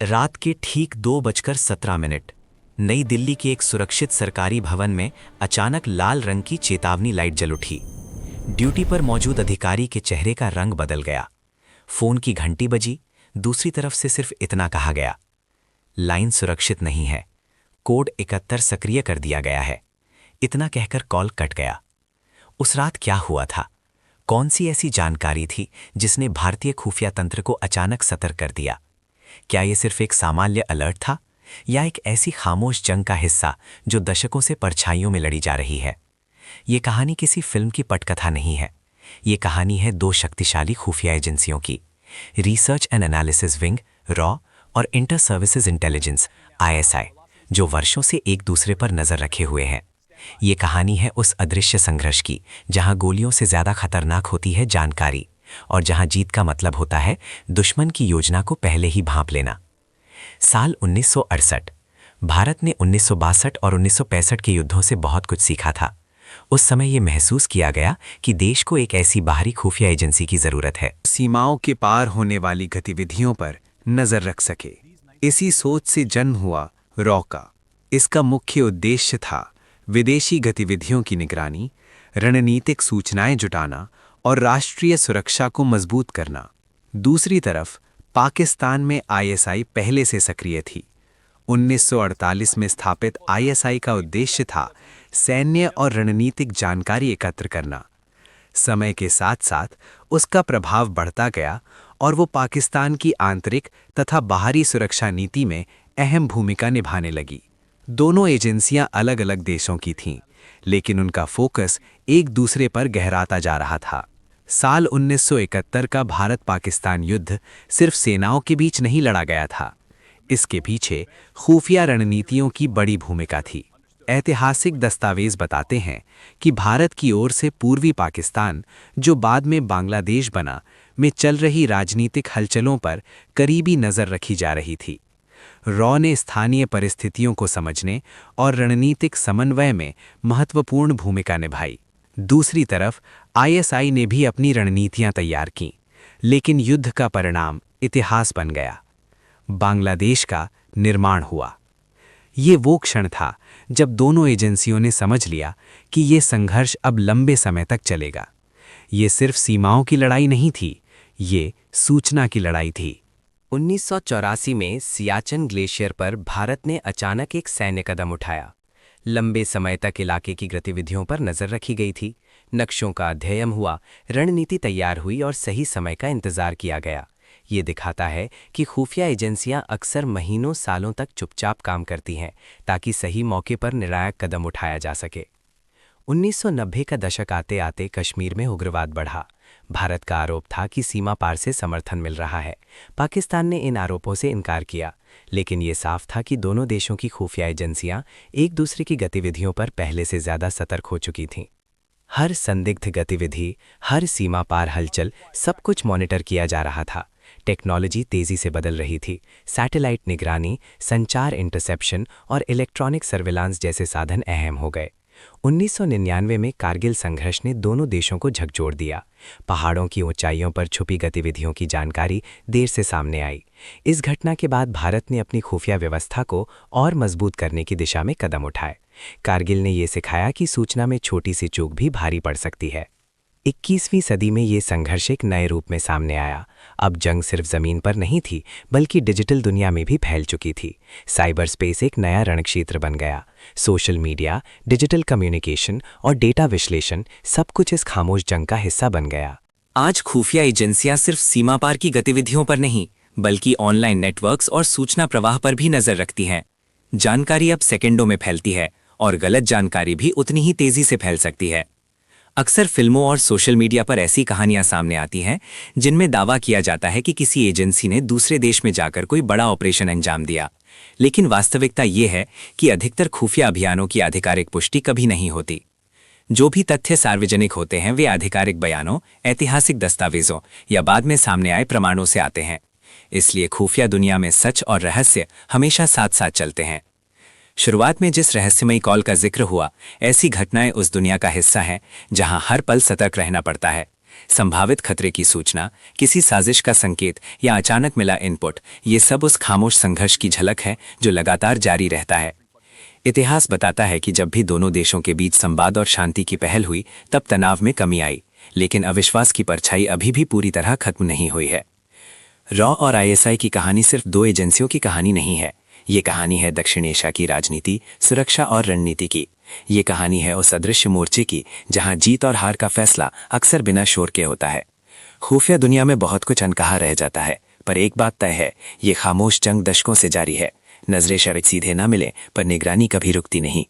रात के ठीक 2:17 नई दिल्ली के एक सुरक्षित सरकारी भवन में अचानक लाल रंग की चेतावनी लाइट जल उठी। ड्यूटी पर मौजूद अधिकारी के चेहरे का रंग बदल गया। फोन की घंटी बजी। दूसरी तरफ से सिर्फ इतना कहा गया, लाइन सुरक्षित नहीं है, कोड 71 सक्रिय कर दिया गया है। इतना कहकर कॉल कट गया। उस रात क्या हुआ था? कौन सी ऐसी जानकारी थी जिसने भारतीय खुफिया तंत्र को अचानक सतर्क कर दिया? क्या यह सिर्फ एक सामान्य अलर्ट था या एक ऐसी खामोश जंग का हिस्सा जो दशकों से परछाइयों में लड़ी जा रही है? ये कहानी किसी फिल्म की पटकथा नहीं है। ये कहानी है दो शक्तिशाली खुफिया एजेंसियों की, research and analysis wing raw और इंटर सर्विसेज इंटेलिजेंस ISI, जो वर्षों से एक दूसरे पर नजर रखे हुए हैं। ये कहानी है उस अदृश्य संघर्ष की जहां गोलियों से ज्यादा खतरनाक होती है जानकारी, और जहां जीत का मतलब होता है दुश्मन की योजना को पहले ही भांप लेना। साल 1968। भारत ने 1962 और 1965 के युद्धों से बहुत कुछ सीखा था। उस समय यह महसूस किया गया कि देश को एक ऐसी बाहरी खुफिया एजेंसी की जरूरत है, सीमाओं के पार होने वाली गतिविधियों पर नजर रख सके। इसी सोच से जन्म हुआ रॉ का। इसका मुख्य उद्देश्य था विदेशी गतिविधियों की निगरानी, रणनीतिक सूचनाएं जुटाना और राष्ट्रीय सुरक्षा को मजबूत करना। दूसरी तरफ पाकिस्तान में ISI पहले से सक्रिय थी। 1948 में स्थापित ISI का उद्देश्य था सैन्य और रणनीतिक जानकारी एकत्र करना। समय के साथ साथ उसका प्रभाव बढ़ता गया और वो पाकिस्तान की आंतरिक तथा बाहरी सुरक्षा नीति में अहम भूमिका निभाने लगी। दोनों एजेंसियां अलग अलग देशों की थीं, लेकिन उनका फोकस एक दूसरे पर गहराता जा रहा था। साल 1971 का भारत-पाकिस्तान युद्ध सिर्फ सेनाओं के बीच नहीं लड़ा गया था। इसके पीछे खुफिया रणनीतियों की बड़ी भूमिका थी। ऐतिहासिक दस्तावेज बताते हैं कि भारत की ओर से पूर्वी पाकिस्तान, जो बाद में बांग्लादेश बना, में चल रही राजनीतिक हलचलों पर करीबी नज़र रखी जा रही थी। रॉ ने स्थानीय परिस्थितियों को समझने और रणनीतिक समन्वय में महत्वपूर्ण भूमिका निभाई। दूसरी तरफ ISI ने भी अपनी रणनीतियां तैयार कीं, लेकिन युद्ध का परिणाम इतिहास बन गया। बांग्लादेश का निर्माण हुआ। ये वो क्षण था जब दोनों एजेंसियों ने समझ लिया कि ये संघर्ष अब लंबे समय तक चलेगा। ये सिर्फ सीमाओं की लड़ाई नहीं थी, ये सूचना की लड़ाई थी। 1984 में सियाचिन ग्लेशियर पर भारत ने अचानक एक सैन्य कदम उठाया। लंबे समय तक इलाके की गतिविधियों पर नजर रखी गई थी। नक्शों का अध्ययन हुआ, रणनीति तैयार हुई और सही समय का इंतजार किया गया। ये दिखाता है कि खुफिया एजेंसियां अक्सर महीनों सालों तक चुपचाप काम करती हैं ताकि सही मौके पर निर्णायक कदम उठाया जा सके। 1990 का दशक आते आते कश्मीर में उग्रवाद बढ़ा। भारत का आरोप था कि सीमा पार से समर्थन मिल रहा है। पाकिस्तान ने इन आरोपों से इनकार किया, लेकिन ये साफ था कि दोनों देशों की खुफिया एजेंसियां एक दूसरे की गतिविधियों पर पहले से ज्यादा सतर्क हो चुकी थीं। हर संदिग्ध गतिविधि, हर सीमा पार हलचल, सब कुछ मॉनिटर किया जा रहा था। टेक्नोलॉजी तेजी से बदल रही थी। सैटेलाइट निगरानी, संचार इंटरसेप्शन और इलेक्ट्रॉनिक सर्विलांस जैसे साधन अहम हो गए। 1999 में कारगिल संघर्ष ने दोनों देशों को झकझोर दिया। पहाड़ों की ऊंचाइयों पर छुपी गतिविधियों की जानकारी देर से सामने आई। इस घटना के बाद भारत ने अपनी खुफिया व्यवस्था को और मजबूत करने की दिशा में कदम उठाए। कारगिल ने ये सिखाया कि सूचना में छोटी सी चूक भी भारी पड़ सकती है। 21वीं सदी में ये संघर्ष एक नए रूप में सामने आया। अब जंग सिर्फ जमीन पर नहीं थी, बल्कि डिजिटल दुनिया में भी फैल चुकी थी। साइबर स्पेस एक नया रणक्षेत्र बन गया। सोशल मीडिया, डिजिटल कम्युनिकेशन और डेटा विश्लेषण, सब कुछ इस खामोश जंग का हिस्सा बन गया। आज खुफिया एजेंसियां सिर्फ सीमा पार की गतिविधियों पर नहीं, बल्कि ऑनलाइन नेटवर्क्स और सूचना प्रवाह पर भी नजर रखती हैं। जानकारी अब सेकंडों में फैलती है और गलत जानकारी भी उतनी ही तेजी से फैल सकती है। अक्सर फिल्मों और सोशल मीडिया पर ऐसी कहानियां सामने आती हैं जिनमें दावा किया जाता है कि किसी एजेंसी ने दूसरे देश में जाकर कोई बड़ा ऑपरेशन अंजाम दिया, लेकिन वास्तविकता ये है कि अधिकतर खुफिया अभियानों की आधिकारिक पुष्टि कभी नहीं होती। जो भी तथ्य सार्वजनिक होते हैं वे आधिकारिक बयानों, ऐतिहासिक दस्तावेजों या बाद में सामने आए प्रमाणों से आते हैं। इसलिए खुफिया दुनिया में सच और रहस्य हमेशा साथ साथ चलते हैं। शुरुआत में जिस रहस्यमयी कॉल का जिक्र हुआ, ऐसी घटनाएं उस दुनिया का हिस्सा हैं जहां हर पल सतर्क रहना पड़ता है। संभावित खतरे की सूचना, किसी साजिश का संकेत या अचानक मिला इनपुट, ये सब उस खामोश संघर्ष की झलक है जो लगातार जारी रहता है। इतिहास बताता है कि जब भी दोनों देशों के बीच संवाद और शांति की पहल हुई, तब तनाव में कमी आई, लेकिन अविश्वास की परछाई अभी भी पूरी तरह खत्म नहीं हुई है। रॉ और आईएसआई की कहानी सिर्फ दो एजेंसियों की कहानी नहीं है। ये कहानी है दक्षिण एशिया की राजनीति, सुरक्षा और रणनीति की। ये कहानी है उस अदृश्य मोर्चे की जहां जीत और हार का फैसला अक्सर बिना शोर के होता है। खुफिया दुनिया में बहुत कुछ अनकहा रह जाता है, पर एक बात तय है, ये खामोश जंग दशकों से जारी है। नजरें शायद सीधे ना मिले, पर निगरानी कभी रुकती नहीं।